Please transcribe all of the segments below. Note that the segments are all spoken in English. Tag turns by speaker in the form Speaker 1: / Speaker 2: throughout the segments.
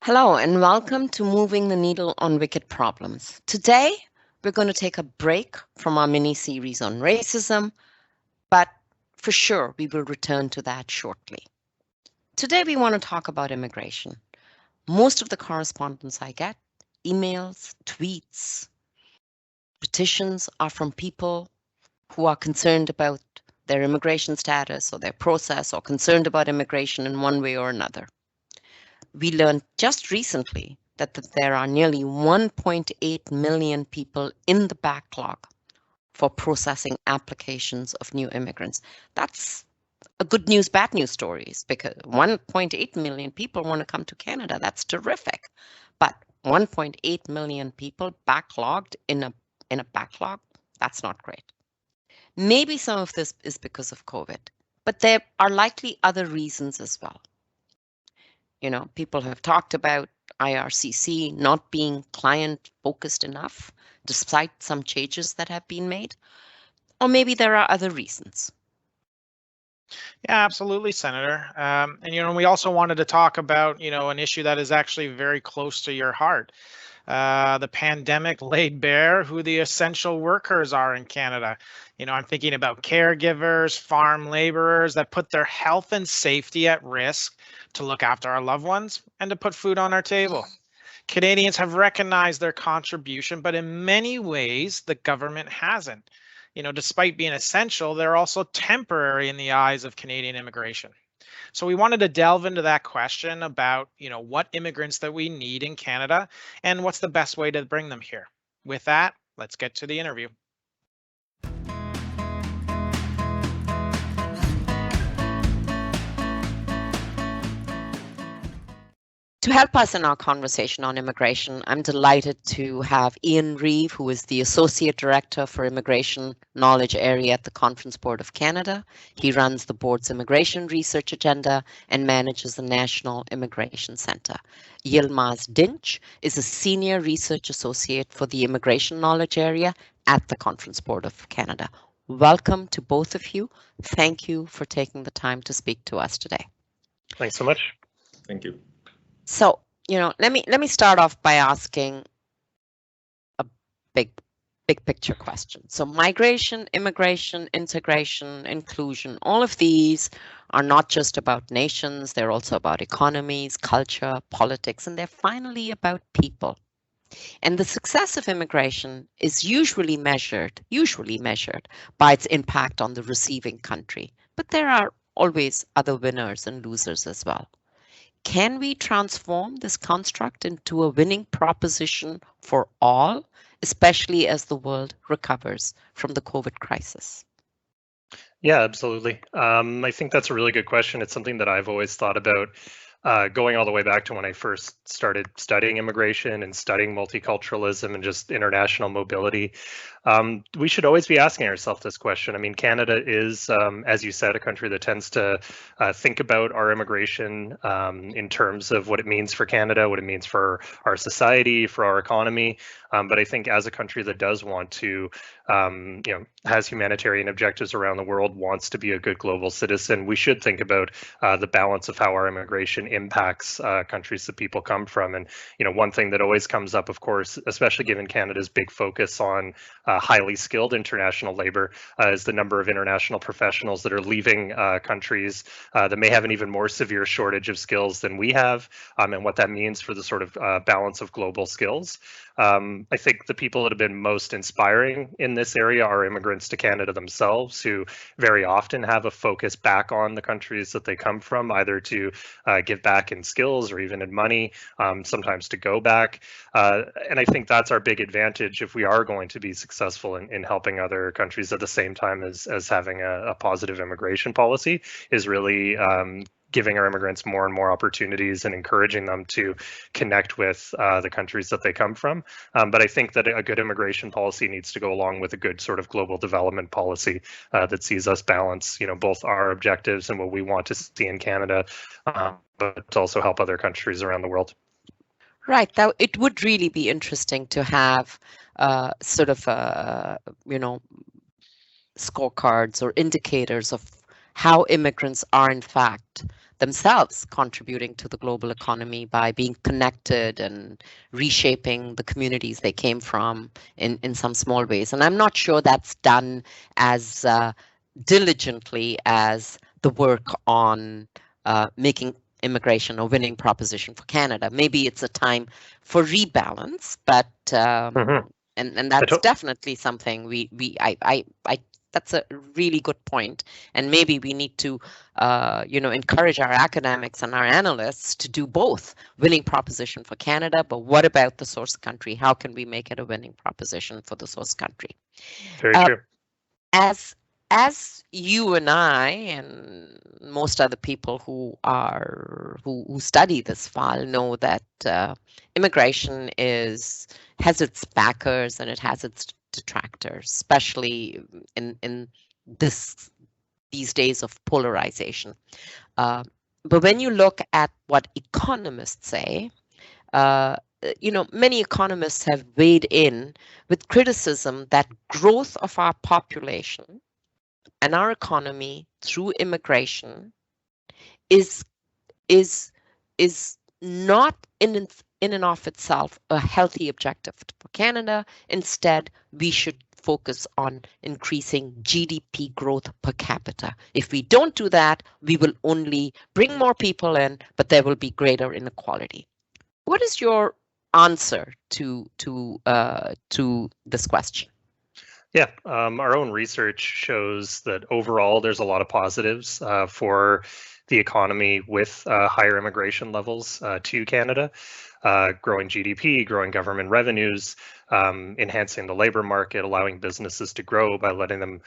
Speaker 1: Hello, and welcome to Moving the Needle on Wicked Problems. Today, we're going to take a break from our mini series on racism, but for sure, we will return to that shortly. Today, we want to talk about immigration. Most of the correspondence I get, emails, tweets, petitions, are from people who are concerned about their immigration status or their process or concerned about immigration in one way or another. We learned just recently that there are nearly 1.8 million people in the backlog for processing applications of new immigrants. That's a good news, bad news stories because 1.8 million people want to come to Canada. That's terrific. But 1.8 million people backlogged in a backlog, that's not great. Maybe some of this is because of COVID, but there are likely other reasons as well. People have talked about IRCC not being client focused enough, despite some changes that have been made. Or maybe there are other reasons.
Speaker 2: Yeah, absolutely, Senator. And we also wanted to talk about, an issue that is actually very close to your heart. The pandemic laid bare who the essential workers are in Canada. I'm thinking about caregivers, farm laborers that put their health and safety at risk to look after our loved ones and to put food on our table. Canadians have recognized their contribution, but in many ways, the government hasn't. Despite being essential, they're also temporary in the eyes of Canadian immigration. So we wanted to delve into that question about, what immigrants that we need in Canada and what's the best way to bring them here. With that, let's get to the interview.
Speaker 1: To help us in our conversation on immigration, I'm delighted to have Iain Reeve, who is the Associate Director for Immigration Knowledge Area at the Conference Board of Canada. He runs the board's immigration research agenda and manages the National Immigration Centre. Yilmaz Dinc is a Senior Research Associate for the Immigration Knowledge Area at the Conference Board of Canada. Welcome to both of you. Thank you for taking the time to speak to us today.
Speaker 3: Thanks so much.
Speaker 4: Thank you.
Speaker 1: So, let me start off by asking a big picture question. So migration, immigration, integration, inclusion, all of these are not just about nations, they're also about economies, culture, politics, and they're finally about people. And the success of immigration is usually measured by its impact on the receiving country. But there are always other winners and losers as well. Can we transform this construct into a winning proposition for all, especially as the world recovers from the COVID crisis?
Speaker 3: Yeah, absolutely. I think that's a really good question. It's something that I've always thought about going all the way back to when I first started studying immigration and studying multiculturalism and just international mobility. We should always be asking ourselves this question. I mean, Canada is, as you said, a country that tends to think about our immigration in terms of what it means for Canada, what it means for our society, for our economy. But I think as a country that does want to, has humanitarian objectives around the world, wants to be a good global citizen, we should think about the balance of how our immigration impacts countries that people come from. And, one thing that always comes up, of course, especially given Canada's big focus on highly skilled international labor, is the number of international professionals that are leaving countries that may have an even more severe shortage of skills than we have, and what that means for the sort of balance of global skills. I think the people that have been most inspiring in this area are immigrants to Canada themselves, who very often have a focus back on the countries that they come from, either to give back in skills or even in money, sometimes to go back. And I think that's our big advantage if we are going to be successful in helping other countries at the same time as having a positive immigration policy, is really giving our immigrants more and more opportunities and encouraging them to connect with the countries that they come from. But I think that a good immigration policy needs to go along with a good sort of global development policy that sees us balance, both our objectives and what we want to see in Canada, but also help other countries around the world.
Speaker 1: Right. Now, it would really be interesting to have sort of, scorecards or indicators of how immigrants are in fact themselves contributing to the global economy by being connected and reshaping the communities they came from in some small ways. And I'm not sure that's done as diligently as the work on making immigration a winning proposition for Canada. Maybe it's a time for rebalance, but and that's definitely something I that's a really good point. And maybe we need to encourage our academics and our analysts to do both. Winning proposition for Canada, but what about the source country? How can we make it a winning proposition for the source country?
Speaker 3: Very true.
Speaker 1: As you and I and most other people who study this file know that immigration has its backers and it has its detractors, especially in these days of polarization. But when you look at what economists say, many economists have weighed in with criticism that growth of our population and our economy through immigration is not in and of itself a healthy objective for Canada. Instead, we should focus on increasing GDP growth per capita. If we don't do that, we will only bring more people in, but there will be greater inequality. What is your answer to this question?
Speaker 3: Yeah, our own research shows that overall there's a lot of positives for the economy with higher immigration levels to Canada. Growing GDP, growing government revenues, enhancing the labor market, allowing businesses to grow by letting them,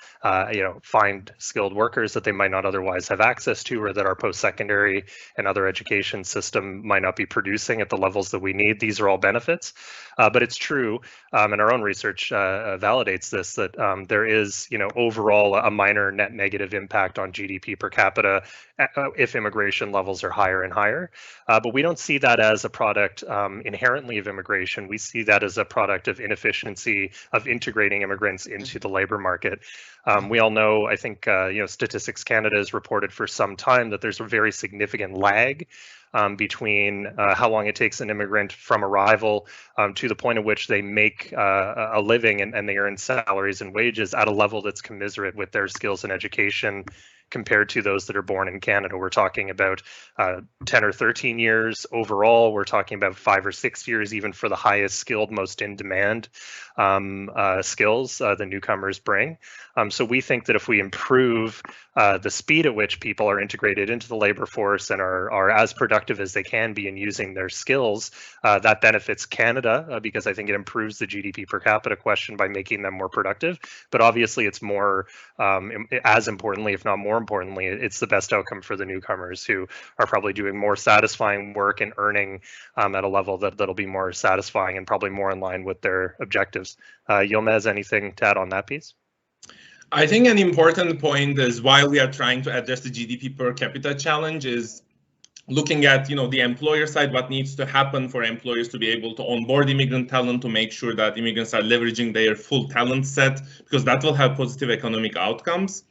Speaker 3: find skilled workers that they might not otherwise have access to, or that our post-secondary and other education system might not be producing at the levels that we need. These are all benefits, but it's true, and our own research validates this, that there is, overall a minor net negative impact on GDP per capita if immigration levels are higher and higher. But we don't see that as a product inherently of immigration. We see that as a product of inefficiency of integrating immigrants into the labor market. We all know, I think, Statistics Canada has reported for some time that there's a very significant lag between how long it takes an immigrant from arrival to the point at which they make a living and they earn salaries and wages at a level that's commensurate with their skills and education compared to those that are born in Canada. We're talking about 10 or 13 years overall. We're talking about 5 or 6 years even for the highest skilled, most in demand skills the newcomers bring. So we think that if we improve the speed at which people are integrated into the labor force and are as productive as they can be in using their skills, that benefits Canada because I think it improves the GDP per capita question by making them more productive. But obviously it's more, as importantly, if not more importantly, it's the best outcome for the newcomers who are probably doing more satisfying work and earning at a level that'll be more satisfying and probably more in line with their objectives. Yilmaz, anything to add on that piece?
Speaker 4: I think an important point is, while we are trying to address the GDP per capita challenge, is looking at the employer side, what needs to happen for employers to be able to onboard immigrant talent, to make sure that immigrants are leveraging their full talent set, because that will have positive economic outcomes.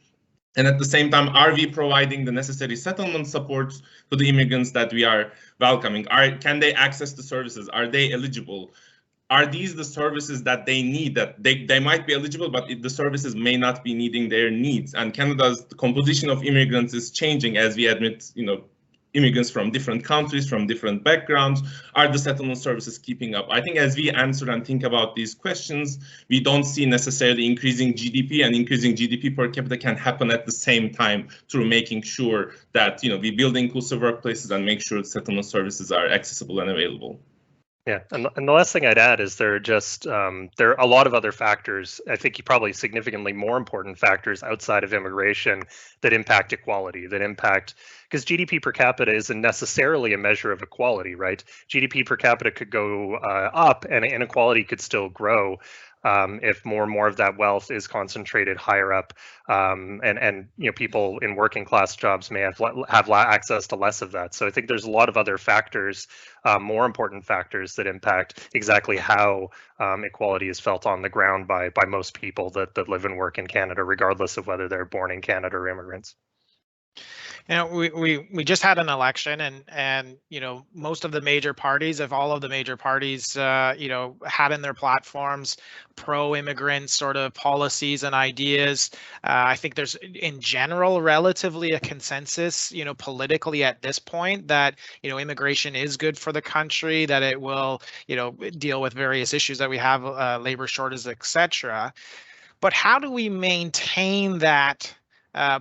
Speaker 4: And at the same time, are we providing the necessary settlement support to the immigrants that we are welcoming? Can they access the services? Are they eligible? Are these the services that they need? That they might be eligible, but the services may not be meeting their needs. And Canada's composition of immigrants is changing as we admit, immigrants from different countries, from different backgrounds. Are the settlement services keeping up? I think as we answer and think about these questions, we don't see necessarily increasing GDP, and increasing GDP per capita can happen at the same time through making sure that we build inclusive workplaces and make sure settlement services are accessible and available.
Speaker 3: Yeah, and the last thing I'd add is there are a lot of other factors, I think probably significantly more important factors outside of immigration that impact equality, because GDP per capita isn't necessarily a measure of equality, right? GDP per capita could go up and inequality could still grow. If more and more of that wealth is concentrated higher up, and people in working class jobs may have access to less of that. So I think there's a lot of other factors, more important factors that impact exactly how equality is felt on the ground by most people that live and work in Canada, regardless of whether they're born in Canada or immigrants.
Speaker 2: You know, we just had an election, and you know, most of the major parties, if all of the major parties, you know, had in their platforms pro-immigrant sort of policies and ideas. I think there's, in general, relatively a consensus, you know, politically at this point that, you know, immigration is good for the country, that it will, you know, deal with various issues that we have, labor shortages, etc. But how do we maintain that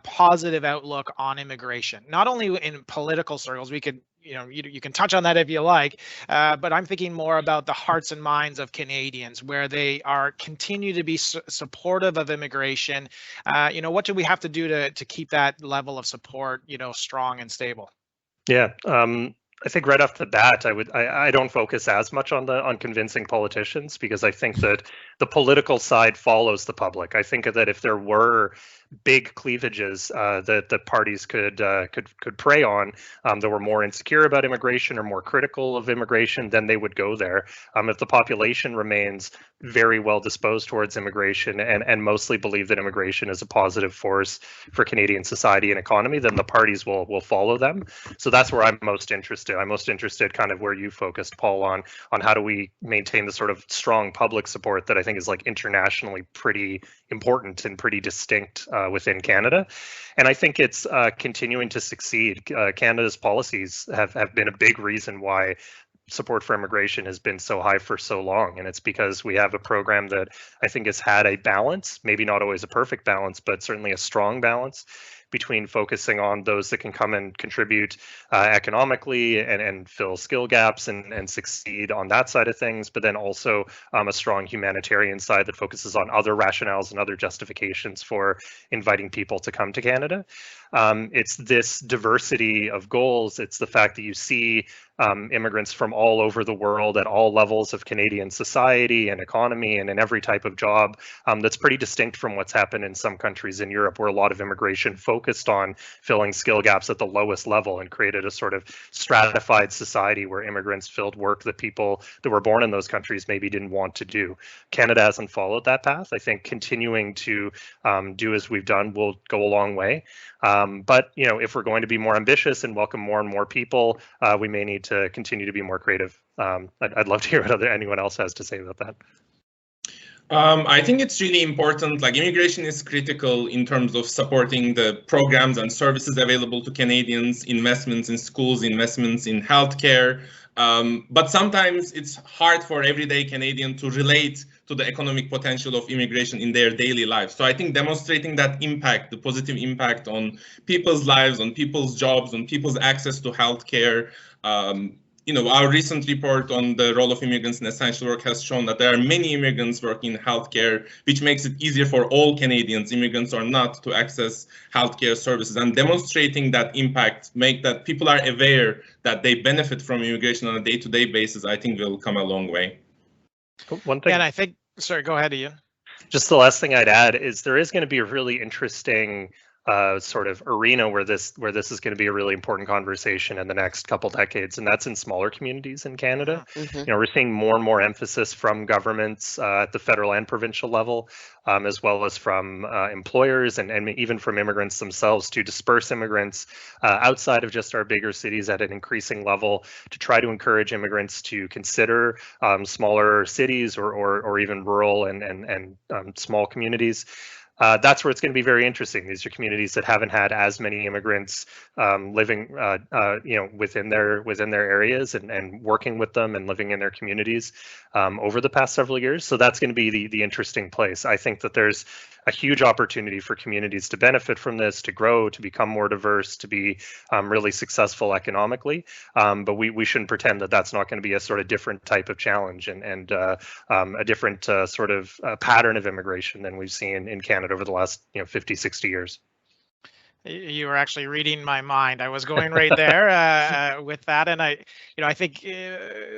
Speaker 2: positive outlook on immigration? Not only in political circles, we could, you know, you can touch on that if you like, but I'm thinking more about the hearts and minds of Canadians, where they are continue to be supportive of immigration. You know, what do we have to do to keep that level of support, you know, strong and stable?
Speaker 3: Yeah, I think right off the bat, I don't focus as much on convincing politicians, because I think that the political side follows the public. I think that if there were big cleavages that the parties could prey on, that were more insecure about immigration or more critical of immigration, then they would go there. If the population remains very well disposed towards immigration and mostly believe that immigration is a positive force for Canadian society and economy, then the parties will follow them. So that's where I'm most interested. I'm most interested, kind of where you focused, Paul, on how do we maintain the sort of strong public support that I think is like internationally pretty important and pretty distinct within Canada. And I think it's continuing to succeed. Canada's policies have been a big reason why support for immigration has been so high for so long. And it's because we have a program that I think has had a balance, maybe not always a perfect balance, but certainly a strong balance between focusing on those that can come and contribute economically and fill skill gaps and succeed on that side of things, but then also a strong humanitarian side that focuses on other rationales and other justifications for inviting people to come to Canada. It's this diversity of goals. It's the fact that you see immigrants from all over the world at all levels of Canadian society and economy and in every type of job. That's pretty distinct from what's happened in some countries in Europe, where a lot of immigration focused on filling skill gaps at the lowest level and created a sort of stratified society where immigrants filled work that people that were born in those countries maybe didn't want to do. Canada hasn't followed that path. I think continuing to do as we've done will go a long way. But you know, if we're going to be more ambitious and welcome more and more people, we may need to continue to be more creative. I'd love to hear what anyone else has to say about that.
Speaker 4: I think it's really important. Like, immigration is critical in terms of supporting the programs and services available to Canadians, investments in schools, investments in healthcare. But sometimes it's hard for everyday Canadian to relate to the economic potential of immigration in their daily lives. So I think demonstrating that impact, the positive impact on people's lives, on people's jobs, on people's access to healthcare. You know, our recent report on the role of immigrants in essential work has shown that there are many immigrants working in healthcare, which makes it easier for all Canadians, immigrants or not, to access healthcare services. And demonstrating that impact, make that people are aware that they benefit from immigration on a day-to-day basis, I think will come a long way.
Speaker 3: One thing,
Speaker 2: And I think, sorry, go ahead, Iain.
Speaker 3: Just the last thing I'd add is there is going to be a really interesting sort of arena where this is going to be a really important conversation in the next couple decades, and that's in smaller communities in Canada.
Speaker 1: Mm-hmm.
Speaker 3: You know, we're seeing more and more emphasis from governments at the federal and provincial level, as well as from employers and even from immigrants themselves, to disperse immigrants outside of just our bigger cities at an increasing level, to try to encourage immigrants to consider smaller cities or even rural and small communities. That's where it's going to be very interesting. These are communities that haven't had as many immigrants living, you know, within their areas and working with them and living in their communities over the past several years. So that's going to be the interesting place. I think that there's a huge opportunity for communities to benefit from this, to grow, to become more diverse, to be really successful economically. But we shouldn't pretend that that's not going to be a sort of different type of challenge and a different sort of pattern of immigration than we've seen in Canada over the last 50, 60 years.
Speaker 2: You were actually reading my mind. I was going right there with that, and I think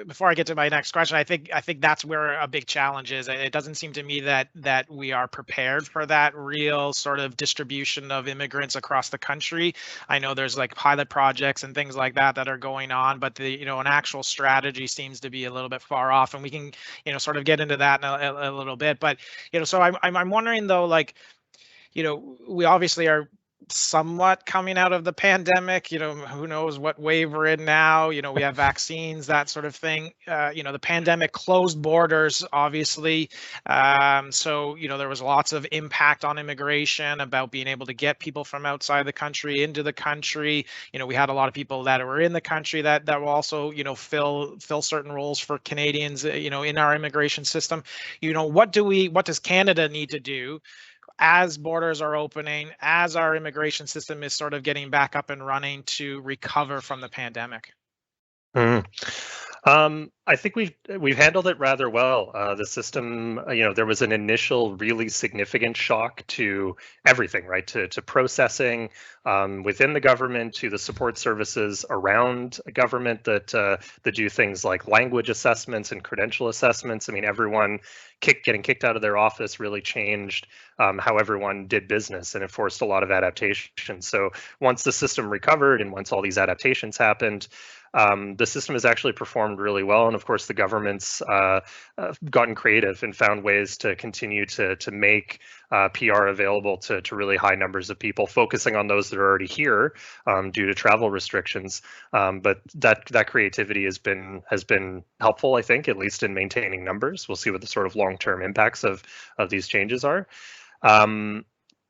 Speaker 2: before I get to my next question, I think that's where a big challenge is. It doesn't seem to me that we are prepared for that real sort of distribution of immigrants across the country. I know there's like pilot projects and things like that are going on, but an actual strategy seems to be a little bit far off, and we can sort of get into that in a little bit. But so I'm wondering though, like, we obviously are somewhat coming out of the pandemic. Who knows what wave we're in now. We have vaccines, that sort of thing. The pandemic closed borders, obviously. So there was lots of impact on immigration, about being able to get people from outside the country into the country. We had a lot of people that were in the country that will also fill certain roles for Canadians in our immigration system. What does Canada need to do as borders are opening, as our immigration system is sort of getting back up and running, to recover from the pandemic?
Speaker 3: I think we've handled it rather well. The system, there was an initial really significant shock to everything, right? To processing within the government, to the support services around government that do things like language assessments and credential assessments. I mean, everyone getting kicked out of their office really changed how everyone did business, and it forced a lot of adaptations. So once the system recovered and once all these adaptations happened, the system has actually performed really well. And of course, the government's gotten creative and found ways to continue to make PR available to really high numbers of people, focusing on those that are already here due to travel restrictions. But that creativity has been helpful, I think, at least in maintaining numbers. We'll see what the sort of long-term impacts of these changes are.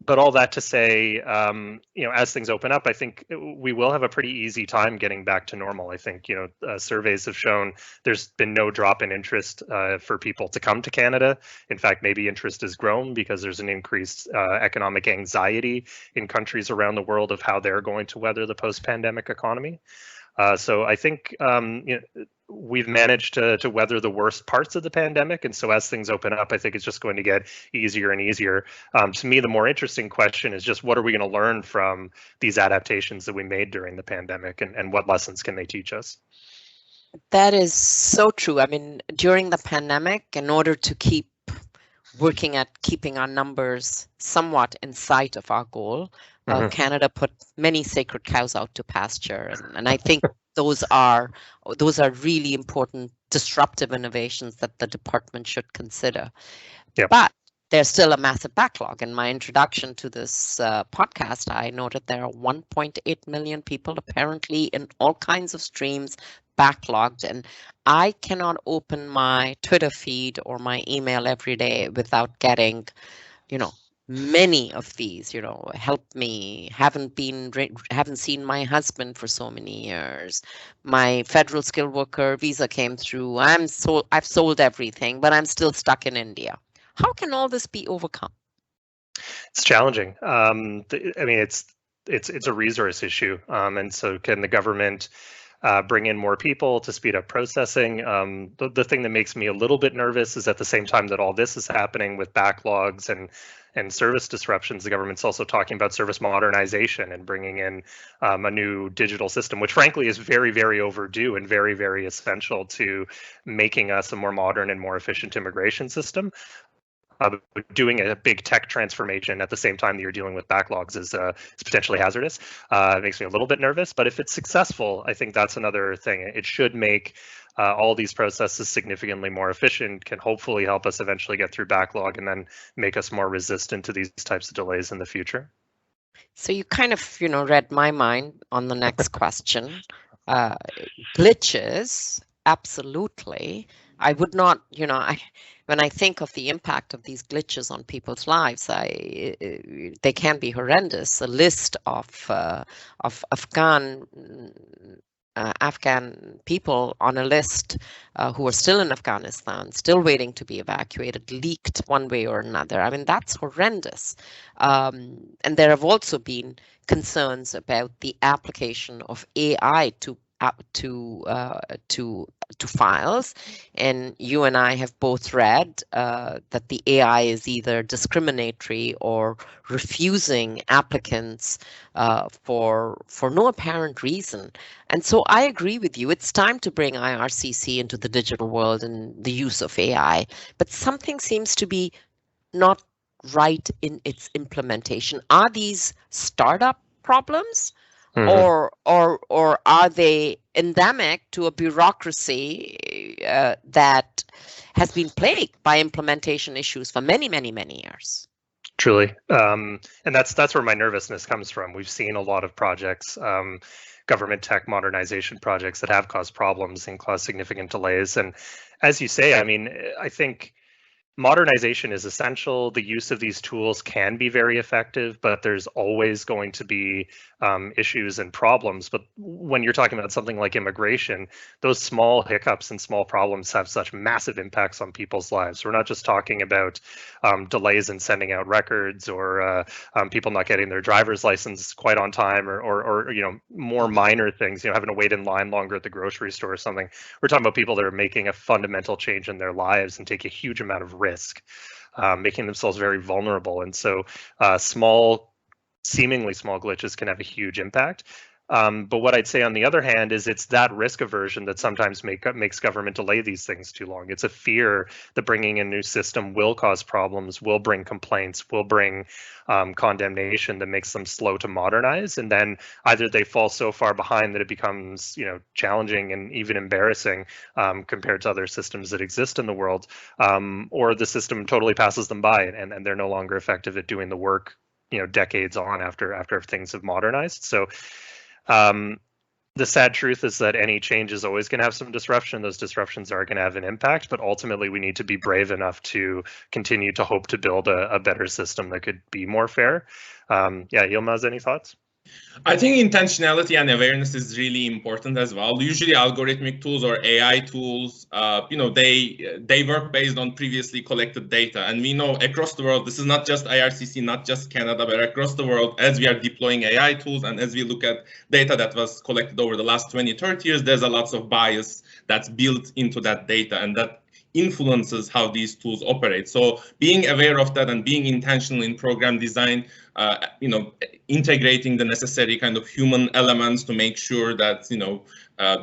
Speaker 3: But all that to say, as things open up, I think we will have a pretty easy time getting back to normal. I think, surveys have shown there's been no drop in interest for people to come to Canada. In fact, maybe interest has grown because there's an increased economic anxiety in countries around the world of how they're going to weather the post-pandemic economy. So I think we've managed to weather the worst parts of the pandemic. And so as things open up, I think it's just going to get easier and easier. To me, the more interesting question is just what are we going to learn from these adaptations that we made during the pandemic, and what lessons can they teach us?
Speaker 1: That is so true. I mean, during the pandemic, in order to keep working at keeping our numbers somewhat in sight of our goal, Canada put many sacred cows out to pasture, and I think those are really important disruptive innovations that the department should consider. Yep. But there's still a massive backlog. In my introduction to this podcast, I noted there are 1.8 million people apparently in all kinds of streams backlogged, and I cannot open my Twitter feed or my email every day without getting, many of these, help me, haven't seen my husband for so many years, my federal skilled worker visa came through, I've sold everything, but I'm still stuck in India. How can all this be overcome?
Speaker 3: It's challenging. I mean, it's a resource issue, and so can the government bring in more people to speed up processing? The thing that makes me a little bit nervous is at the same time that all this is happening with backlogs and service disruptions, the government's also talking about service modernization and bringing in a new digital system, which frankly is very, very overdue and very, very essential to making us a more modern and more efficient immigration system. Doing a big tech transformation at the same time that you're dealing with backlogs is potentially hazardous. It makes me a little bit nervous, but if it's successful, I think that's another thing. It should make all these processes significantly more efficient, can hopefully help us eventually get through backlog and then make us more resistant to these types of delays in the future.
Speaker 1: So you kind of, read my mind on the next question. Glitches, absolutely. I would not, when I think of the impact of these glitches on people's lives, they can be horrendous. A list of Afghan people on a list who are still in Afghanistan, still waiting to be evacuated, leaked one way or another. I mean, that's horrendous. And there have also been concerns about the application of AI to files, and you and I have both read that the AI is either discriminatory or refusing applicants for no apparent reason. And so I agree with you. It's time to bring IRCC into the digital world and the use of AI, but something seems to be not right in its implementation. Are these startup problems? Or are they endemic to a bureaucracy that has been plagued by implementation issues for many, many, many years?
Speaker 3: Truly. And that's where my nervousness comes from. We've seen a lot of projects, government tech modernization projects that have caused problems and caused significant delays. And as you say, I mean, I think modernization is essential. The use of these tools can be very effective, but there's always going to be issues and problems. But when you're talking about something like immigration, those small hiccups and small problems have such massive impacts on people's lives. We're not just talking about delays in sending out records or people not getting their driver's license quite on time, or you know, more minor things, you know, having to wait in line longer at the grocery store or something. We're talking about people that are making a fundamental change in their lives and take a huge amount of risk, making themselves very vulnerable. And so seemingly small glitches can have a huge impact. But what I'd say on the other hand is it's that risk aversion that sometimes makes government delay these things too long. It's a fear that bringing a new system will cause problems, will bring complaints, will bring condemnation that makes them slow to modernize. And then either they fall so far behind that it becomes, you know, challenging and even embarrassing compared to other systems that exist in the world, or the system totally passes them by and they're no longer effective at doing the work, you know, decades on after things have modernized. So the sad truth is that any change is always going to have some disruption. Those disruptions are going to have an impact, but ultimately we need to be brave enough to continue to hope to build a better system that could be more fair. Yeah, Yilmaz, any thoughts?
Speaker 4: I think intentionality and awareness is really important as well. Usually algorithmic tools or AI tools, you know, they work based on previously collected data. And we know across the world, this is not just IRCC, not just Canada, but across the world, as we are deploying AI tools and as we look at data that was collected over the last 20, 30 years, there's a lot of bias that's built into that data, and that influences how these tools operate. So being aware of that and being intentional in program design, you know, integrating the necessary kind of human elements to make sure that, you know,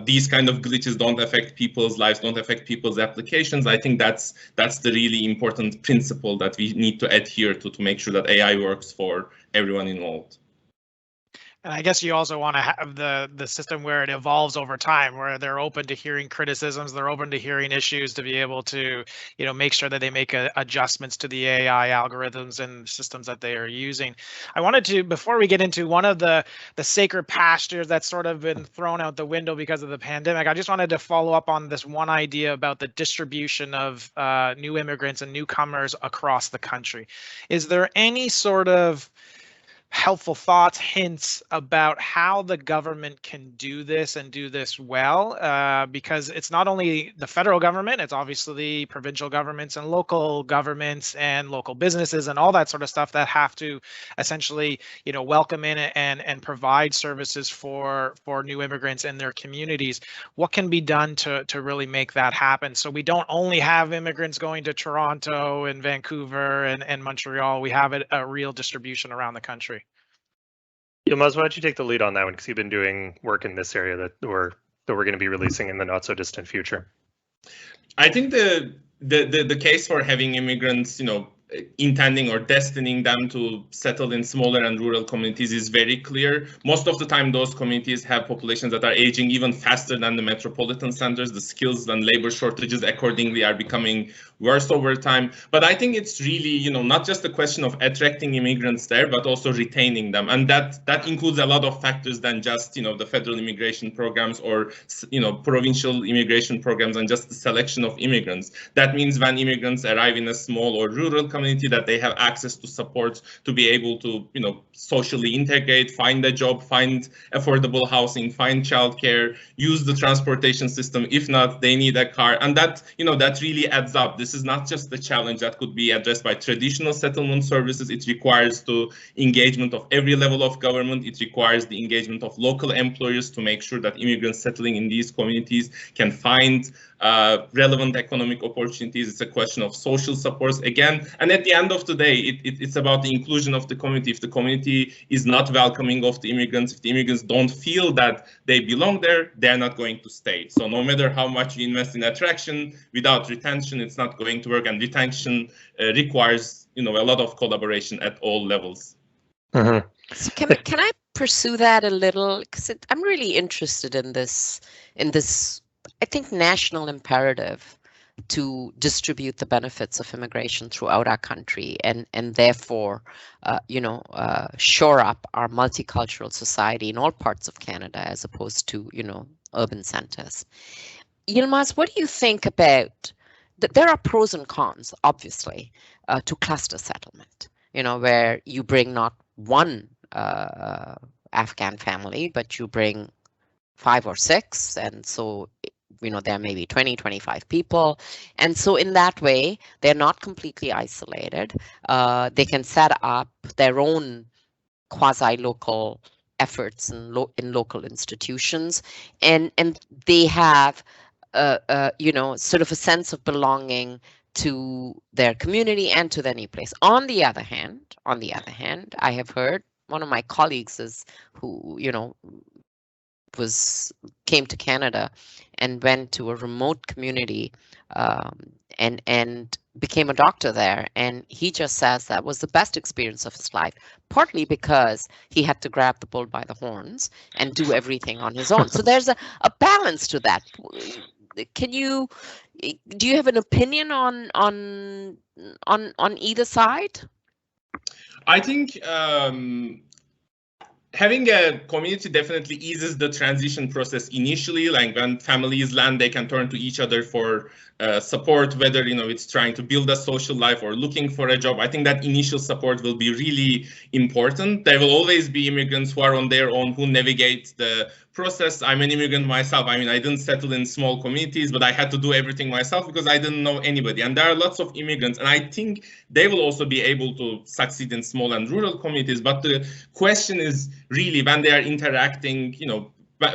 Speaker 4: these kind of glitches don't affect people's lives, don't affect people's applications. I think that's the really important principle that we need to adhere to make sure that AI works for everyone involved.
Speaker 2: And I guess you also want to have the system where it evolves over time, where they're open to hearing criticisms, they're open to hearing issues, to be able to, you know, make sure that they make adjustments to the AI algorithms and systems that they are using. I wanted to, before we get into one of the sacred pastures that's sort of been thrown out the window because of the pandemic, I just wanted to follow up on this one idea about the distribution of new immigrants and newcomers across the country. Is there any sort of helpful thoughts, hints about how the government can do this and do this well, because it's not only the federal government, it's obviously provincial governments and local governments and local businesses and all that sort of stuff that have to essentially, you know, welcome in and provide services for new immigrants in their communities. What can be done to really make that happen, so we don't only have immigrants going to Toronto and Vancouver and Montreal, we have a real distribution around the country?
Speaker 3: Yilmaz, why don't you take the lead on that one, because you've been doing work in this area that we're going to be releasing in the not so distant future.
Speaker 4: I think the case for having immigrants, you know, intending or destining them to settle in smaller and rural communities is very clear. Most of the time, those communities have populations that are aging even faster than the metropolitan centers. The skills and labor shortages accordingly are becoming worse over time. But I think it's really, you know, not just a question of attracting immigrants there, but also retaining them. And that includes a lot of factors than just, you know, the federal immigration programs or, you know, provincial immigration programs and just the selection of immigrants. That means when immigrants arrive in a small or rural community, that they have access to support to be able to, you know, socially integrate, find a job, find affordable housing, find childcare, use the transportation system. If not, they need a car. And that, you know, that really adds up. This is not just the challenge that could be addressed by traditional settlement services. It requires the engagement of every level of government. It requires the engagement of local employers to make sure that immigrants settling in these communities can find relevant economic opportunities. It's a question of social supports again. And at the end of the day, it's about the inclusion of the community. If the community is not welcoming of the immigrants, if the immigrants don't feel that they belong there, they're not going to stay. So no matter how much you invest in attraction, without retention, it's not going to work. And retention requires, you know, a lot of collaboration at all levels.
Speaker 3: Mm-hmm.
Speaker 1: So can I pursue that a little? Because I'm really interested in this, I think, national imperative to distribute the benefits of immigration throughout our country, and therefore, shore up our multicultural society in all parts of Canada, as opposed to urban centers. Yilmaz, what do you think about that? There are pros and cons, obviously, to cluster settlement. Where you bring not one Afghan family, but you bring 5 or 6, and so there may be 20, 25 people, and so in that way they're not completely isolated. They can set up their own quasi-local efforts in local institutions, and they have sort of a sense of belonging to their community and to their new place. On the other hand, I have heard one of my colleagues who came to Canada and went to a remote community and became a doctor there, and he just says that was the best experience of his life, partly because he had to grab the bull by the horns and do everything on his own. So there's a balance to that. Do you have an opinion on either side?
Speaker 4: I think having a community definitely eases the transition process initially. Like when families land, they can turn to each other for support, whether it's trying to build a social life or looking for a job. I think that initial support will be really important. There will always be immigrants who are on their own, who navigate the process. I'm an immigrant myself. I mean, I didn't settle in small communities, but I had to do everything myself because I didn't know anybody. And there are lots of immigrants, and I think they will also be able to succeed in small and rural communities. But the question is really when they are interacting,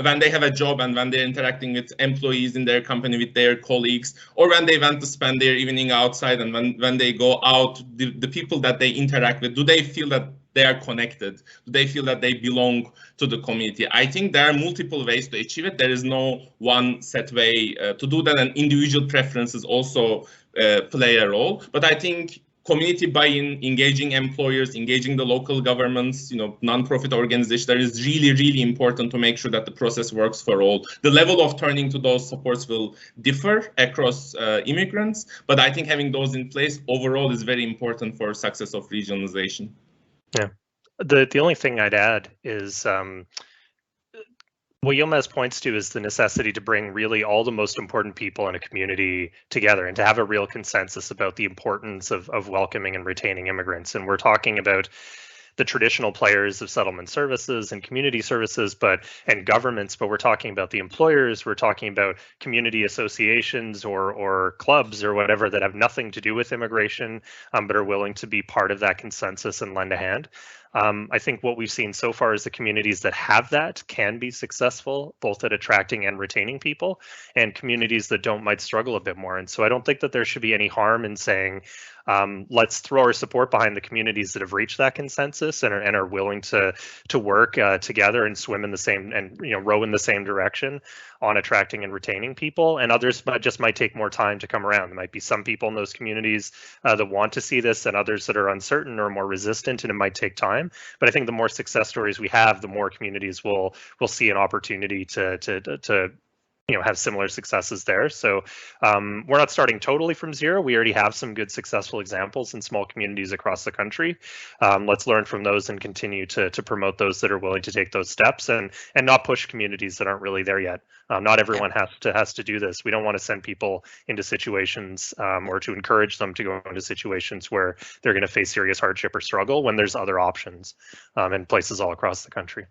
Speaker 4: when they have a job and when they're interacting with employees in their company, with their colleagues, or when they want to spend their evening outside, and when they go out, the people that they interact with, do they feel that they are connected? Do they feel that they belong to the community? I think there are multiple ways to achieve it. There is no one set way to do that, and individual preferences also play a role. But I think community buy-in, engaging employers, engaging the local governments, non-profit organizations, that is really, really important to make sure that the process works for all. The level of turning to those supports will differ across immigrants, but I think having those in place overall is very important for success of regionalization.
Speaker 3: Yeah, the only thing I'd add is what Yilmaz points to is the necessity to bring really all the most important people in a community together and to have a real consensus about the importance of welcoming and retaining immigrants. And we're talking about the traditional players of settlement services and community services, and governments, but we're talking about the employers, we're talking about community associations or clubs or whatever that have nothing to do with immigration, but are willing to be part of that consensus and lend a hand. I think what we've seen so far is the communities that have that can be successful, both at attracting and retaining people, and communities that don't might struggle a bit more. And so I don't think that there should be any harm in saying, let's throw our support behind the communities that have reached that consensus and are willing to work together and swim in the same and row in the same direction on attracting and retaining people. And others might take more time to come around. There might be some people in those communities that want to see this, and others that are uncertain or more resistant, and it might take time. But I think the more success stories we have, the more communities will see an opportunity to have similar successes there. So we're not starting totally from zero. We already have some good successful examples in small communities across the country. Let's learn from those and continue to promote those that are willing to take those steps and not push communities that aren't really there yet. Not everyone has to do this. We don't want to send people into situations or to encourage them to go into situations where they're going to face serious hardship or struggle when there's other options in places all across the country.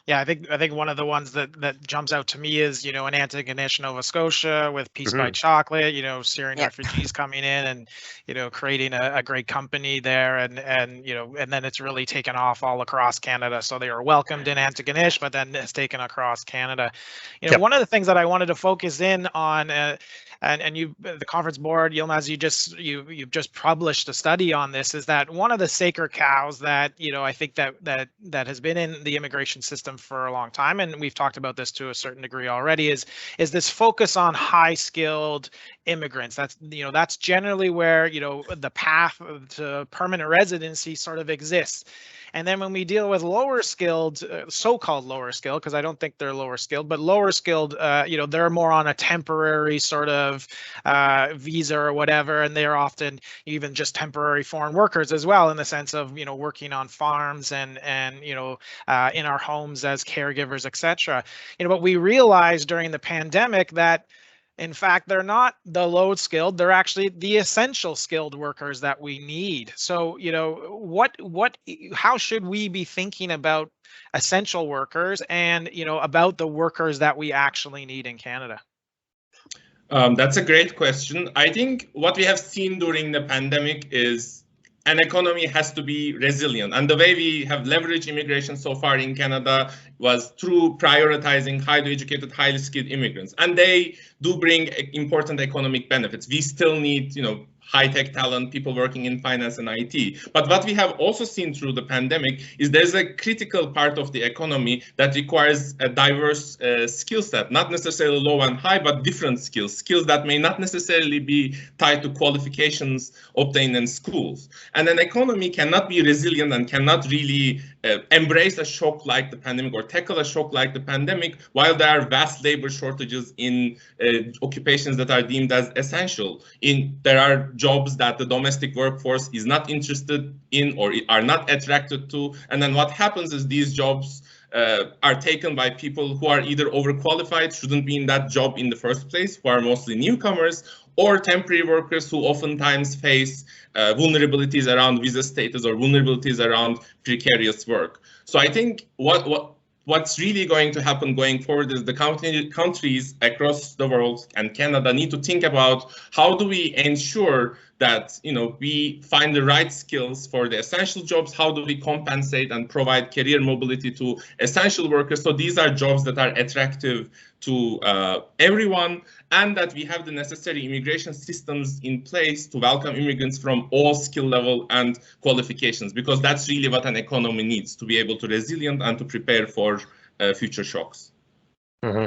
Speaker 2: Yeah, I think one of the ones that jumps out to me is, in Antigonish, Nova Scotia, with Peace by Chocolate, Syrian refugees coming in and, creating a great company there, and then it's really taken off all across Canada. So they were welcomed in Antigonish, but then it's taken across Canada. One of the things that I wanted to focus in on, and you, the conference board, Yilmaz, you've just published a study on this, is that one of the sacred cows that I think that has been in the immigration system for a long time, and we've talked about this to a certain degree already, is this focus on high skilled immigrants. That's generally where the path to permanent residency sort of exists. And then when we deal with lower skilled, so-called lower skilled, because I don't think they're lower skilled, but lower skilled, they're more on a temporary sort of visa or whatever, and they're often even just temporary foreign workers as well, in the sense of working on farms and in our homes as caregivers, etc. But we realized during the pandemic that in fact, they're not the low skilled, they're actually the essential skilled workers that we need. So, how should we be thinking about essential workers and, about the workers that we actually need in Canada?
Speaker 4: That's a great question. I think what we have seen during the pandemic is an economy has to be resilient. And the way we have leveraged immigration so far in Canada was through prioritizing highly educated, highly skilled immigrants. And they do bring important economic benefits. We still need, high-tech talent, people working in finance and IT. But what we have also seen through the pandemic is there's a critical part of the economy that requires a diverse skill set, not necessarily low and high, but different skills that may not necessarily be tied to qualifications obtained in schools. And an economy cannot be resilient and cannot really embrace a shock like the pandemic or tackle a shock like the pandemic while there are vast labor shortages in occupations that are deemed as essential. There are jobs that the domestic workforce is not interested in or are not attracted to. And then what happens is these jobs are taken by people who are either overqualified, shouldn't be in that job in the first place, who are mostly newcomers, or temporary workers who oftentimes face vulnerabilities around visa status or vulnerabilities around precarious work. So I think what's really going to happen going forward is the countries across the world and Canada need to think about how do we ensure that we find the right skills for the essential jobs, how do we compensate and provide career mobility to essential workers so these are jobs that are attractive to everyone, and that we have the necessary immigration systems in place to welcome immigrants from all skill level and qualifications, because that's really what an economy needs to be able to resilient and to prepare for future shocks.
Speaker 3: Mm-hmm.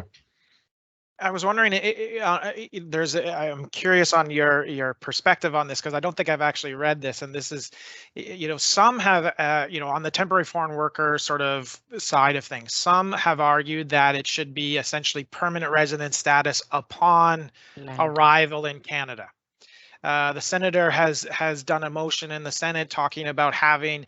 Speaker 2: I was wondering, I'm curious on your perspective on this, because I don't think I've actually read this. And this is, some have, on the temporary foreign worker sort of side of things, some have argued that it should be essentially permanent resident status upon arrival in Canada. The senator has done a motion in the Senate talking about having,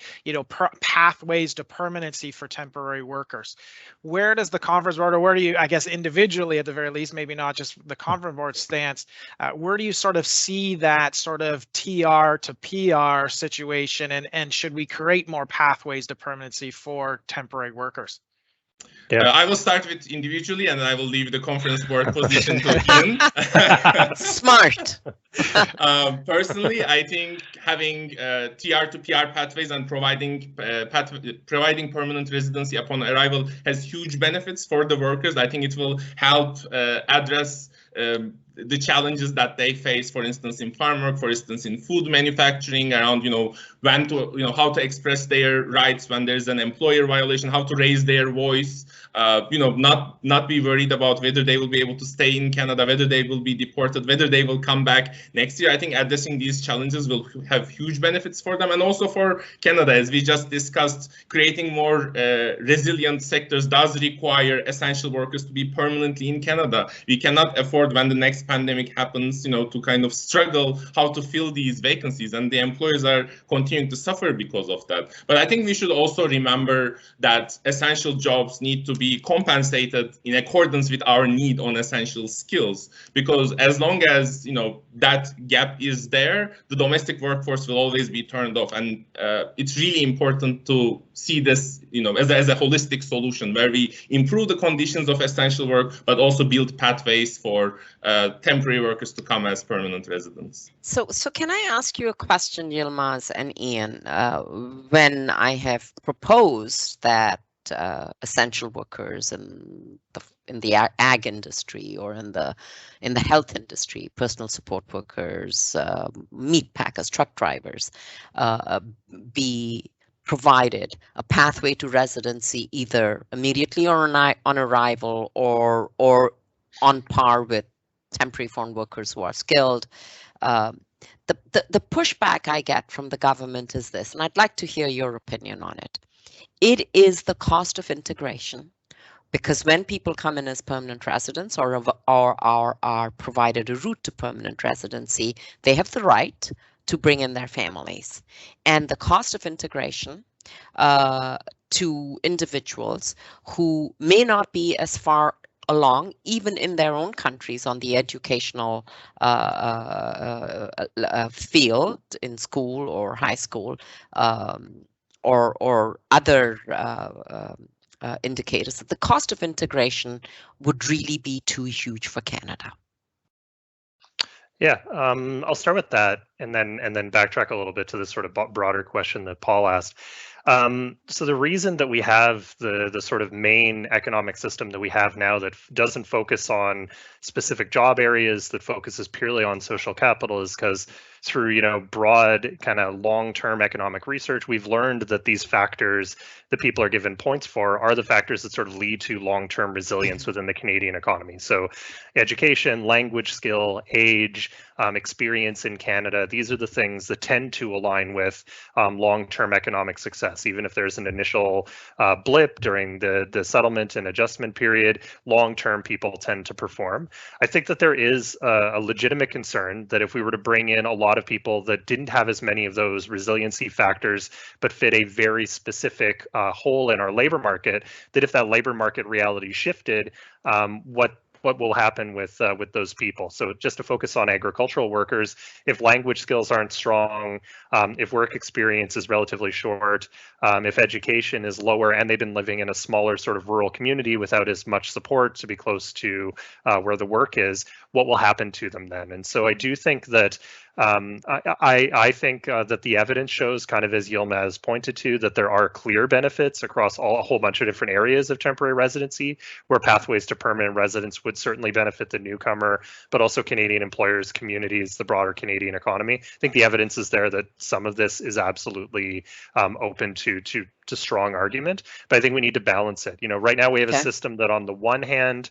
Speaker 2: pathways to permanency for temporary workers. Where does the conference board, or where do you, I guess individually at the very least, maybe not just the conference board stance, where do you sort of see that sort of TR to PR situation, and should we create more pathways to permanency for temporary workers?
Speaker 3: Yeah.
Speaker 4: I will start with individually, and then I will leave the conference board position to Iain.
Speaker 1: Smart.
Speaker 4: Personally, I think having TR to PR pathways and providing permanent residency upon arrival has huge benefits for the workers. I think it will help address the challenges that they face, for instance, in farm work, for instance, in food manufacturing, around, when to, how to express their rights when there's an employer violation, how to raise their voice, not be worried about whether they will be able to stay in Canada, whether they will be deported, whether they will come back next year. I think addressing these challenges will have huge benefits for them, and also for Canada, as we just discussed. Creating more resilient sectors does require essential workers to be permanently in Canada. We cannot afford, when the next pandemic happens, to kind of struggle how to fill these vacancies, and the employers are continuing to suffer because of that. But I think we should also remember that essential jobs need to be compensated in accordance with our need on essential skills, because as long as that gap is there, the domestic workforce will always be turned off. And it's really important to see this as a holistic solution, where we improve the conditions of essential work, but also build pathways for temporary workers to come as permanent residents.
Speaker 1: So can I ask you a question, Yilmaz and Iain? When I have proposed that essential workers in the ag industry or in the health industry, personal support workers, meat packers, truck drivers, be provided a pathway to residency either immediately or on arrival or on par with temporary foreign workers who are skilled. The pushback I get from the government is this, and I'd like to hear your opinion on it. It is the cost of integration, because when people come in as permanent residents or are provided a route to permanent residency, they have the right to bring in their families. And the cost of integration to individuals who may not be as far along, even in their own countries, on the educational field in school or high school, or other indicators, that the cost of integration would really be too huge for Canada.
Speaker 3: Yeah, I'll start with that and then backtrack a little bit to this sort of broader question that Paul asked. So the reason that we have the sort of main economic system that we have now that doesn't focus on specific job areas, that focuses purely on social capital, is because through broad kind of long-term economic research, we've learned that these factors that people are given points for are the factors that sort of lead to long-term resilience within the Canadian economy. So education, language skill, age, experience in Canada, these are the things that tend to align with long-term economic success. Even if there's an initial blip during the settlement and adjustment period, long-term people tend to perform. I think that there is a legitimate concern that if we were to bring in a lot of people that didn't have as many of those resiliency factors, but fit a very specific hole in our labor market, that if that labor market reality shifted, what will happen with those people. So just to focus on agricultural workers, if language skills aren't strong, if work experience is relatively short, if education is lower and they've been living in a smaller sort of rural community without as much support to be close to where the work is, what will happen to them then? And so I do think that I think that the evidence shows, kind of as Yilmaz pointed to, that there are clear benefits across a whole bunch of different areas of temporary residency, where pathways to permanent residence would certainly benefit the newcomer, but also Canadian employers, communities, the broader Canadian economy. I think the evidence is there that some of this is absolutely open to strong argument, but I think we need to balance it. Right now we have a system that on the one hand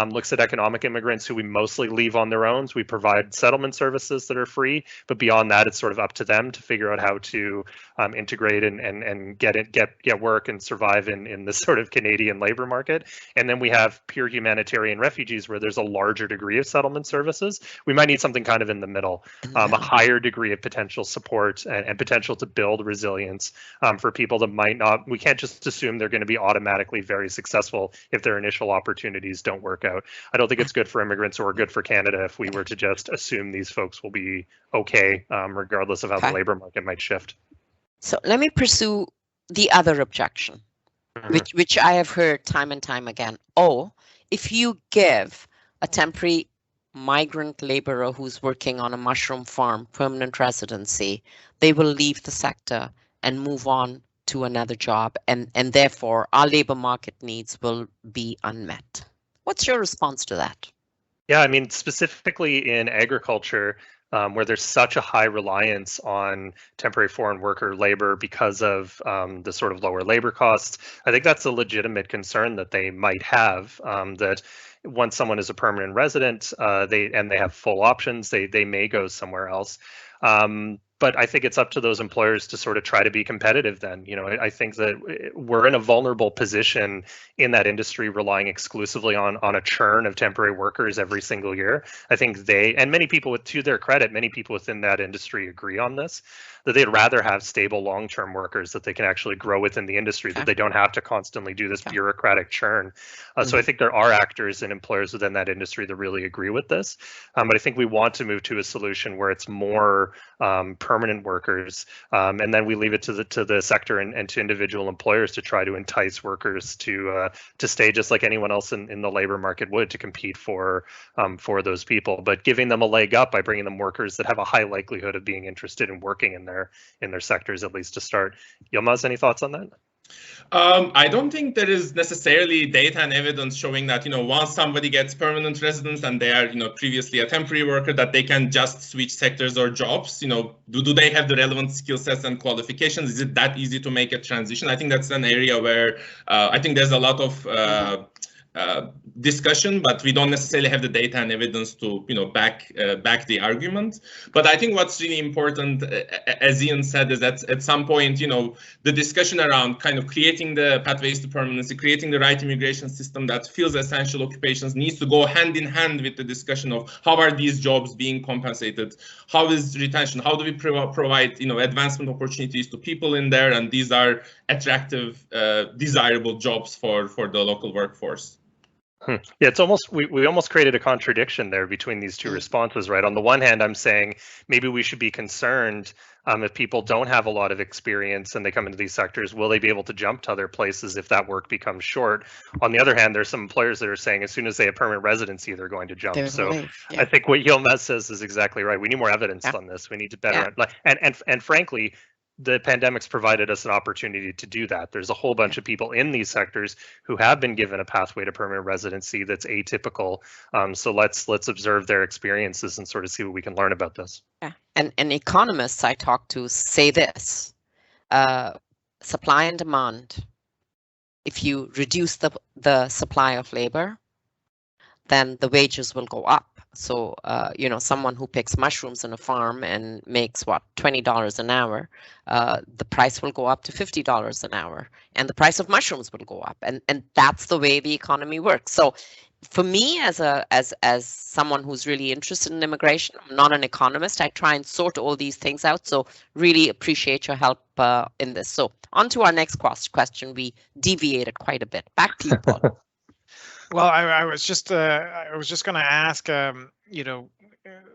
Speaker 3: looks at economic immigrants who we mostly leave on their own. So we provide settlement services that are free, but beyond that, it's sort of up to them to figure out how to integrate and get work and survive in this sort of Canadian labor market. And then we have pure humanitarian refugees where there's a larger degree of settlement services. We might need something kind of in the middle, a higher degree of potential support and potential to build resilience for people that might not. We can't just assume they're going to be automatically very successful if their initial opportunities don't work out. I don't think it's good for immigrants or good for Canada if we were to just assume these folks will be okay, regardless of how the labor market might shift.
Speaker 1: So let me pursue the other objection, which I have heard time and time again. Oh, if you give a temporary migrant laborer who's working on a mushroom farm permanent residency, they will leave the sector and move on to another job, and therefore our labor market needs will be unmet. What's your response to that?
Speaker 3: Yeah, I mean, specifically in agriculture, where there's such a high reliance on temporary foreign worker labor because of the sort of lower labor costs, I think that's a legitimate concern that they might have, that once someone is a permanent resident, they have full options, they may go somewhere else. But I think it's up to those employers to sort of try to be competitive then. I think that we're in a vulnerable position in that industry, relying exclusively on a churn of temporary workers every single year. I think and many people, to their credit, many people within that industry agree on this, that they'd rather have stable long-term workers that they can actually grow within the industry, that they don't have to constantly do this bureaucratic churn. So I think there are actors and employers within that industry that really agree with this. But I think we want to move to a solution where it's more permanent workers, and then we leave it to the sector and to individual employers to try to entice workers to stay just like anyone else in the labor market would, to compete for those people, but giving them a leg up by bringing them workers that have a high likelihood of being interested in working in their sectors, at least to start. Yilmaz, any thoughts on that?
Speaker 4: I don't think there is necessarily data and evidence showing that, once somebody gets permanent residence and they are, previously a temporary worker, that they can just switch sectors or jobs. Do they have the relevant skill sets and qualifications? Is it that easy to make a transition? I think that's an area where I think there's a lot of discussion, but we don't necessarily have the data and evidence to back the argument. But I think what's really important, as Iain said, is that at some point the discussion around kind of creating the pathways to permanency, creating the right immigration system that fills essential occupations needs to go hand in hand with the discussion of how are these jobs being compensated, how is retention, how do we provide advancement opportunities to people in there, and these are attractive, desirable jobs for the local workforce.
Speaker 3: Yeah, it's almost we almost created a contradiction there between these two responses, right? On the one hand, I'm saying maybe we should be concerned if people don't have a lot of experience and they come into these sectors, will they be able to jump to other places if that work becomes short? On the other hand, there's some employers that are saying as soon as they have permanent residency, they're going to jump. I think what Yilmaz says is exactly right. We need more evidence on this. We need to better and frankly, the pandemic's provided us an opportunity to do that. There's a whole bunch of people in these sectors who have been given a pathway to permanent residency that's atypical. So let's observe their experiences and sort of see what we can learn about this.
Speaker 1: Yeah, and economists I talk to say this: supply and demand. If you reduce the supply of labor, then the wages will go up. So, someone who picks mushrooms on a farm and makes $20 an hour, the price will go up to $50 an hour, and the price of mushrooms will go up, and that's the way the economy works. So, for me, as someone who's really interested in immigration, I'm not an economist. I try and sort all these things out. So, really appreciate your help in this. So, on to our next question. We deviated quite a bit. Back to you, Paul.
Speaker 2: Well, I was just going to ask,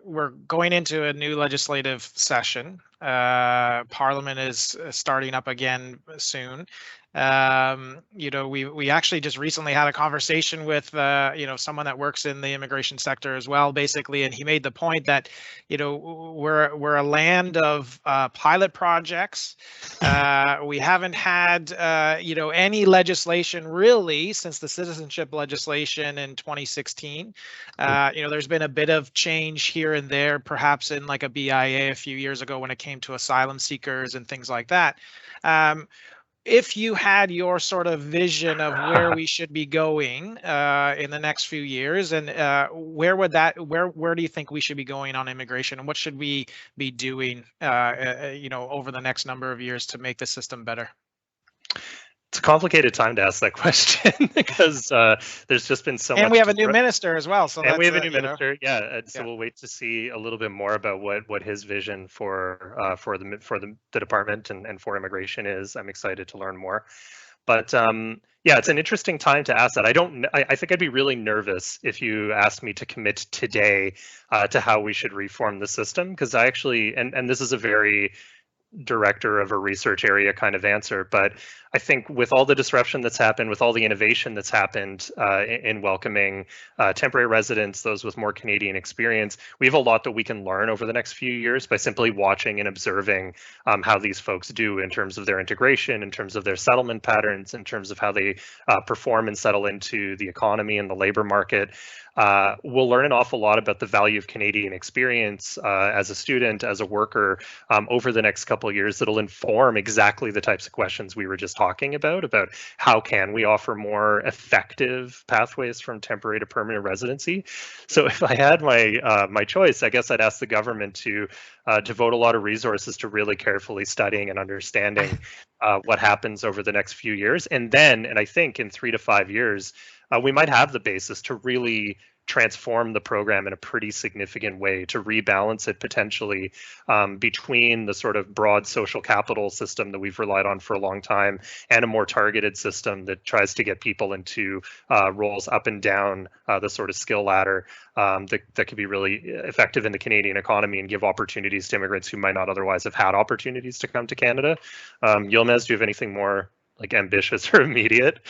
Speaker 2: we're going into a new legislative session. Parliament is starting up again soon. We actually just recently had a conversation with someone that works in the immigration sector as well, basically, and he made the point that we're a land of pilot projects. We haven't had any legislation really since the citizenship legislation in 2016. There's been a bit of change here and there, perhaps in like a BIA a few years ago when it came to asylum seekers and things like that. If you had your sort of vision of where we should be going in the next few years, and where do you think we should be going on immigration, and what should we be doing, over the next number of years to make the system better?
Speaker 3: It's a complicated time to ask that question because there's just been so much.
Speaker 2: And we have a new minister as well. So
Speaker 3: we have a new minister, so we'll wait to see a little bit more about what his vision for the department and for immigration is. I'm excited to learn more. But it's an interesting time to ask that. I think I'd be really nervous if you asked me to commit today to how we should reform the system, because I actually, and this is a very director of a research area kind of answer, but I think with all the disruption that's happened, with all the innovation that's happened in welcoming temporary residents, those with more Canadian experience, we have a lot that we can learn over the next few years by simply watching and observing how these folks do in terms of their integration, in terms of their settlement patterns, in terms of how they perform and settle into the economy and the labor market. We'll learn an awful lot about the value of Canadian experience as a student, as a worker, over the next couple of years that'll inform exactly the types of questions we were just talking about how can we offer more effective pathways from temporary to permanent residency. So if I had my choice, I guess I'd ask the government to devote a lot of resources to really carefully studying and understanding what happens over the next few years. And I think in 3 to 5 years, we might have the basis to really transform the program in a pretty significant way, to rebalance it potentially between the sort of broad social capital system that we've relied on for a long time and a more targeted system that tries to get people into roles up and down the sort of skill ladder that could be really effective in the Canadian economy and give opportunities to immigrants who might not otherwise have had opportunities to come to Canada. Yilmaz, do you have anything more like ambitious or immediate?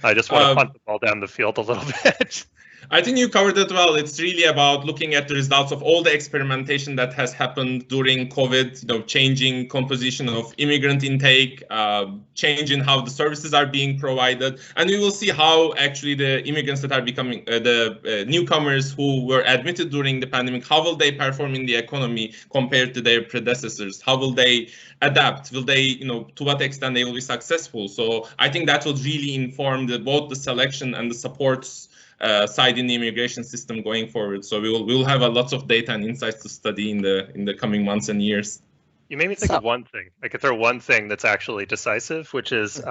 Speaker 3: I just want to punt the ball down the field a little bit.
Speaker 4: I think you covered it well. It's really about looking at the results of all the experimentation that has happened during COVID, changing composition of immigrant intake, change in how the services are being provided. And we will see how actually the immigrants that are becoming the newcomers who were admitted during the pandemic, how will they perform in the economy compared to their predecessors? How will they adapt? Will they, to what extent they will be successful? So I think that will really inform both the selection and the supports side in the immigration system going forward. So we'll have a lot of data and insights to study in the coming months and years.
Speaker 3: You made me think of one thing. I could throw one thing that's actually decisive, which is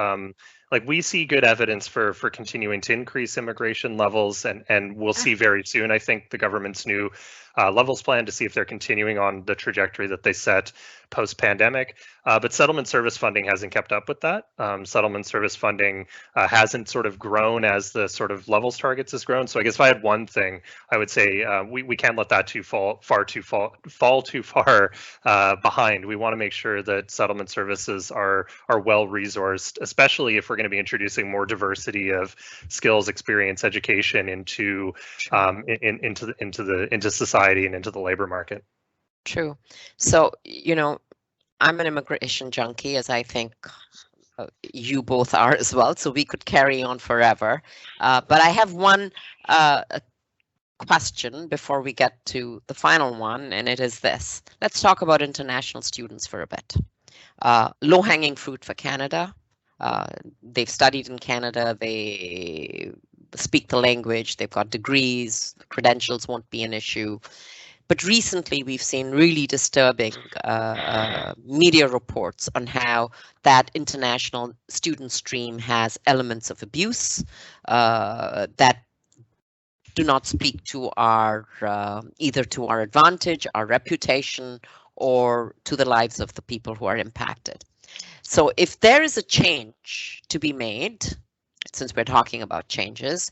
Speaker 3: like we see good evidence for continuing to increase immigration levels, and we'll see very soon, I think, the government's new levels plan to see if they're continuing on the trajectory that they set post-pandemic. But settlement service funding hasn't kept up with that. Settlement service funding hasn't sort of grown as the sort of levels targets has grown. So I guess if I had one thing, I would say we can't let that fall too far behind. We want to make sure that settlement services are well resourced, especially if we're going to be introducing more diversity of skills, experience, education into into society and into the labor market.
Speaker 1: True. So, you know, I'm an immigration junkie, as I think you both are as well, so we could carry on forever. But I have one question before we get to the final one, and it is this. Let's talk about international students for a bit. Low-hanging fruit for Canada. They've studied in Canada, they speak the language, they've got degrees, credentials won't be an issue. But recently, we've seen really disturbing media reports on how that international student stream has elements of abuse that do not speak to our either to our advantage, our reputation, or to the lives of the people who are impacted. So if there is a change to be made, since we're talking about changes,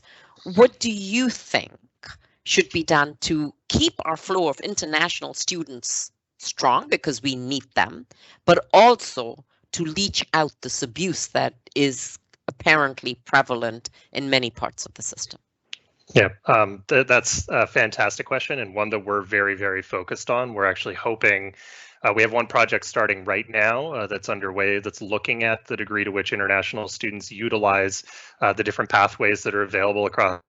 Speaker 1: what do you think should be done to keep our flow of international students strong, because we need them, but also to leach out this abuse that is apparently prevalent in many parts of the system?
Speaker 3: Yeah, that's a fantastic question, and one that we're very, very focused on. We're actually hoping we have one project starting right now that's underway that's looking at the degree to which international students utilize the different pathways that are available across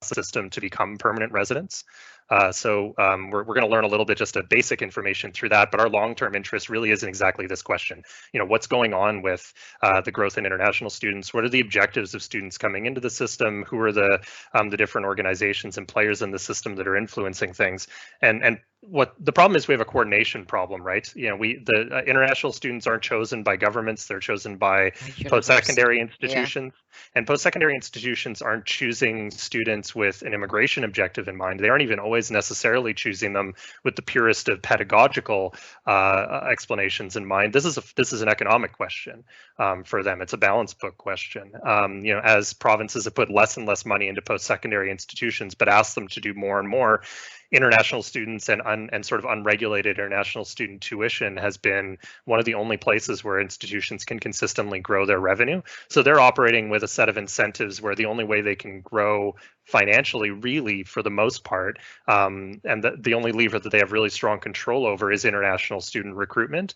Speaker 3: the system to become permanent residents. So we're going to learn a little bit just a basic information through that, but our long-term interest really isn't exactly this question. You know, what's going on with the growth in international students? What are the objectives of students coming into the system? Who are the different organizations and players in the system that are influencing things? And what the problem is, we have a coordination problem, right? You know, the international students aren't chosen by governments; they're chosen by post-secondary institutions. Yeah. And post-secondary institutions aren't choosing students with an immigration objective in mind. They aren't even always necessarily choosing them with the purest of pedagogical explanations in mind. This is an economic question for them. It's a balance book question. You know, as provinces have put less and less money into post-secondary institutions, but asked them to do more and more, international students and sort of unregulated international student tuition has been one of the only places where institutions can consistently grow their revenue. So they're operating with a set of incentives where the only way they can grow financially, really, for the most part, and the only lever that they have really strong control over is international student recruitment.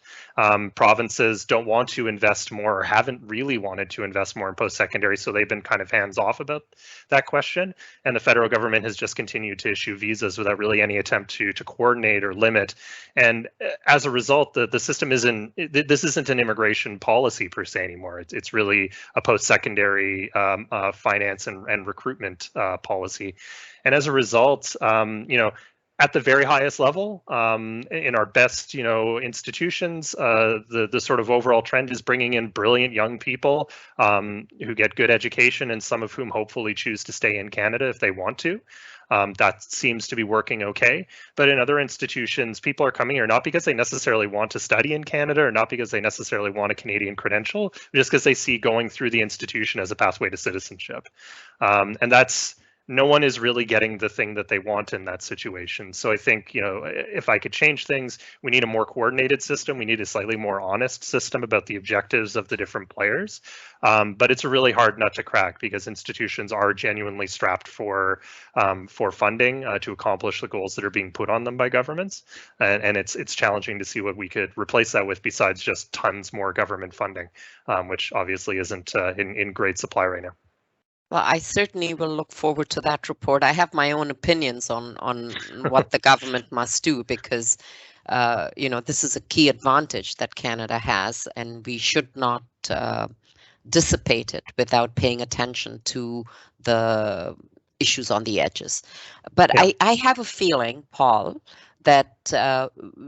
Speaker 3: Provinces don't want to invest more, or haven't really wanted to invest more in post-secondary, so they've been kind of hands-off about that question. And the federal government has just continued to issue visas without really any attempt to coordinate or limit. And as a result, the system this isn't an immigration policy per se anymore. It's really a post-secondary finance and recruitment policy. And as a result, you know, at the very highest level, in our best, you know, institutions, the sort of overall trend is bringing in brilliant young people who get good education, and some of whom hopefully choose to stay in Canada if they want to. That seems to be working okay. But in other institutions, people are coming here not because they necessarily want to study in Canada, or not because they necessarily want a Canadian credential, just because they see going through the institution as a pathway to citizenship. And no one is really getting the thing that they want in that situation. So I think, you know, if I could change things, we need a more coordinated system. We need a slightly more honest system about the objectives of the different players. But it's a really hard nut to crack, because institutions are genuinely strapped for funding to accomplish the goals that are being put on them by governments. And it's challenging to see what we could replace that with besides just tons more government funding, which obviously isn't in great supply right now.
Speaker 1: Well, I certainly will look forward to that report. I have my own opinions on what the government must do, because, you know, this is a key advantage that Canada has, and we should not dissipated without paying attention to the issues on the edges. But
Speaker 3: Yeah.
Speaker 1: I have a feeling, Paul, that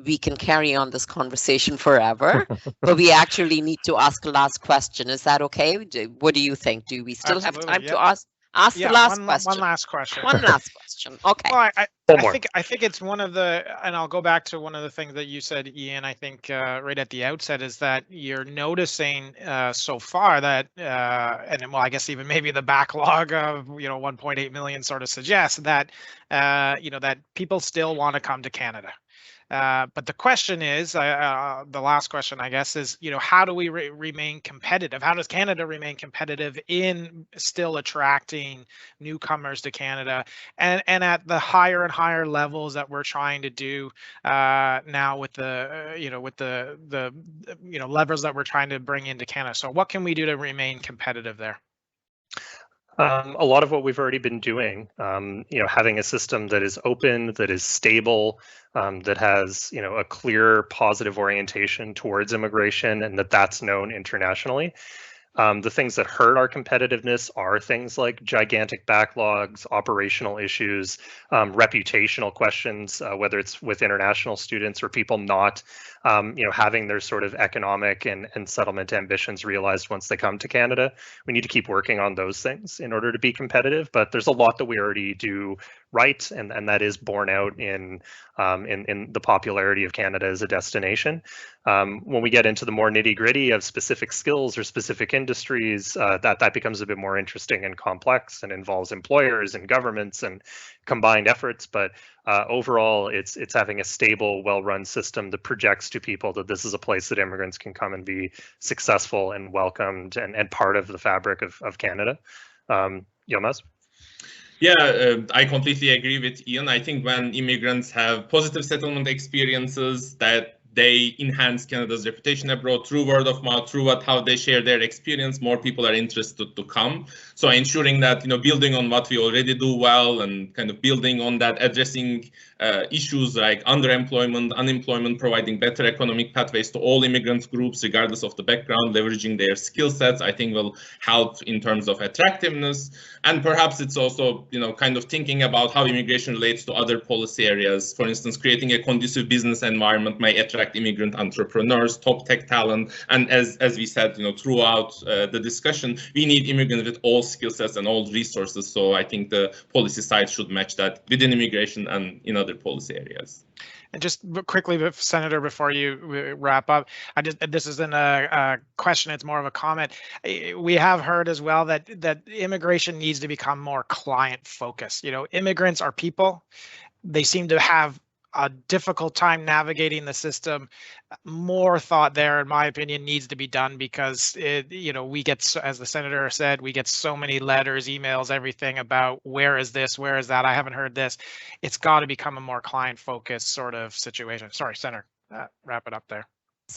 Speaker 1: we can carry on this conversation forever, but we actually need to ask a last question. Is that okay? What do you think? Do we still have
Speaker 2: Absolutely,
Speaker 1: time
Speaker 2: yeah.
Speaker 1: to ask the
Speaker 2: Yeah,
Speaker 1: last
Speaker 2: one
Speaker 1: question?
Speaker 2: last question.
Speaker 1: One last question. Okay.
Speaker 2: Well,
Speaker 3: One more.
Speaker 2: I think it's one of the, and I'll go back to one of the things that you said, Ian. I think right at the outset is that you're noticing so far that, and well, I guess even maybe the backlog of 1.8 million sort of suggests that that people still want to come to Canada. But the question is, the last question, I guess, is, how do we remain competitive? How does Canada remain competitive in still attracting newcomers to Canada, and at the higher and higher levels that we're trying to do now with the levers that we're trying to bring into Canada? So what can we do to remain competitive there?
Speaker 3: A lot of what we've already been doing, having a system that is open, that is stable, that has, a clear positive orientation towards immigration, and that's known internationally. The things that hurt our competitiveness are things like gigantic backlogs, operational issues, reputational questions, whether it's with international students or people not, having their sort of economic and settlement ambitions realized once they come to Canada. We need to keep working on those things in order to be competitive, but there's a lot that we already do right, and that is borne out in the popularity of Canada as a destination. When we get into the more nitty-gritty of specific skills or specific industries, that becomes a bit more interesting and complex and involves employers and governments and combined efforts. But overall, it's having a stable, well-run system that projects to people that this is a place that immigrants can come and be successful and welcomed and part of the fabric of Canada. Yilmaz?
Speaker 4: Yeah, I completely agree with Ian. I think when immigrants have positive settlement experiences, that they enhance Canada's reputation abroad through word of mouth, through how they share their experience, more people are interested to come. So ensuring that, building on what we already do well and kind of building on that, addressing issues like underemployment, unemployment, providing better economic pathways to all immigrant groups, regardless of the background, leveraging their skill sets, I think will help in terms of attractiveness. And perhaps it's also, kind of thinking about how immigration relates to other policy areas. For instance, creating a conducive business environment may attract immigrant entrepreneurs, top tech talent. And as we said, throughout the discussion, we need immigrants with all skill sets and all resources. So I think the policy side should match that within immigration and in other policy areas.
Speaker 2: And just quickly, Senator, before you wrap up, this isn't a question; it's more of a comment. We have heard as well that immigration needs to become more client focused. Immigrants are people; they seem to have a difficult time navigating the system. More thought there, in my opinion, needs to be done, because we get, as the senator said, we get so many letters, emails, everything about where is this, where is that, I haven't heard this. It's got to become a more client-focused sort of situation. Sorry, Senator, wrap it up there.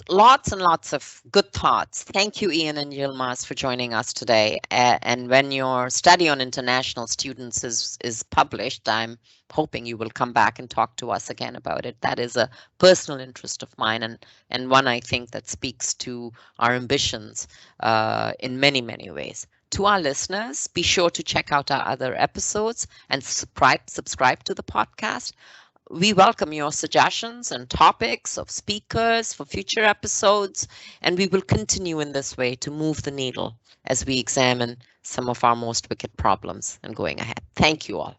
Speaker 1: Lots and lots of good thoughts. Thank you, Ian and Yilmaz, for joining us today. And when your study on international students is published, I'm hoping you will come back and talk to us again about it. That is a personal interest of mine, and one I think that speaks to our ambitions in many, many ways. To our listeners, be sure to check out our other episodes and subscribe to the podcast. We welcome your suggestions and topics of speakers for future episodes, and we will continue in this way to move the needle as we examine some of our most wicked problems and going ahead. Thank you all.